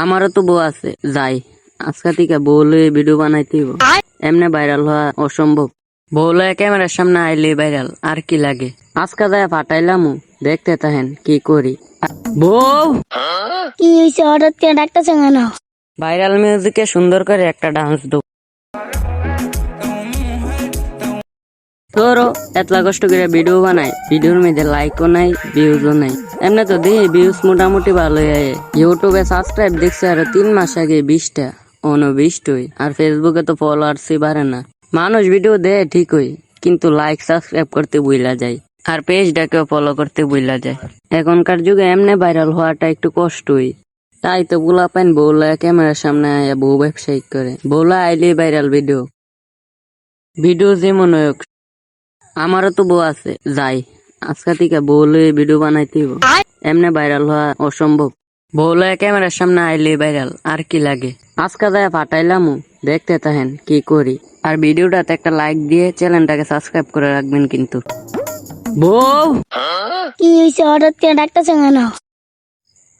আমারও তো বউ আছে, যাই আজকে থেকে বউ লয়ে ভিডিও বানাইতে হইব। এমনি ভাইরাল হওয়া অসম্ভব। বউ লয়ে ক্যামেরার সামনে আইলে ভাইরাল, আর কি লাগে। আজকে যায় ফাটাইলামু, দেখতে তাহেন কি করি। বউ, কি হয়েছে হঠাৎ করে ডাকতেছে কেন? ভাইরাল মিউজিকে সুন্দর করে একটা ডান্স দো। তোরও এতলা কষ্ট করে ভিডিও বানাই, ভিডিওর মধ্যে লাইকও নাই, ভিউজও নাই। এমনি তো দেখি ভিউজ মোটামুটি ভালোই আয়। ইউটিউবে সাবস্ক্রাইব দেখছে আরো 3 মাস আগে 20টা, 29ই। আর ফেসবুকে তো ফলোয়ার্সই বাড়ে না। মানুষ ভিডিও দেয় ঠিকই, কিন্তু লাইক সাবস্ক্রাইব করতে ভুলা যায়। আর পেজটাকেও ফলো করতে ভুলা যায়। এখনকার যুগে এমনি ভাইরাল হওয়াটা একটু কষ্টই। তাই তো বুলা পাইন বউলা ক্যামেরার সামনে আয়া বউ ব্যবসায়িক করে। বউলা আইলে ভাইরাল ভিডিও। ভিডিও যেমন হোক, আমারও তো বউ আছে, যাই আজকে থেকে বউ লয়ে ভিডিও বানাইতে হইব। এমনি ভাইরাল হওয়া অসম্ভব। বউ লয়ে ক্যামেরার সামনে আইলে ভাইরাল, আর কি লাগে। আজকে যায় ফাটাইলামু, দেখতে তাহেন কি করি। আর ভিডিওটাতে একটা লাইক দিয়ে চ্যানেলটাকে সাবস্ক্রাইব করে রাখবেন কিন্তু। বউ, কি হয়েছে হঠাৎ করে ডাকতেছে কেন?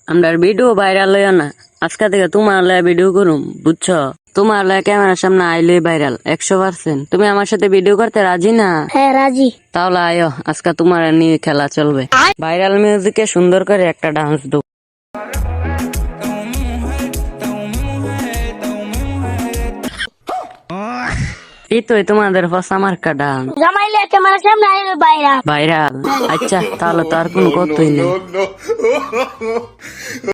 আমার ভিডিও ভাইরাল হইও না, আজকে থেকে তোমার লয়ে ভিডিও করুম, বুঝছো। তোমার লয়ে ক্যামেরার সামনে আইলে ভাইরাল 100%। তুমি আমার সাথে ভিডিও করতে রাজি না? হ্যাঁ রাজি। তাহলে আয়ো, আজকে তোমার নিয়ে খেলা চলবে। ভাইরাল মিউজিকে সুন্দর করে একটা ডান্স দো। এই তো তোমাদের ফসা মার্কা ডান্স জামাইলে ক্যামেরার সামনে আইলো বাইরা। ভাইরাল। আচ্ছা, তাহলে তো আর কোনো কথাই নেই।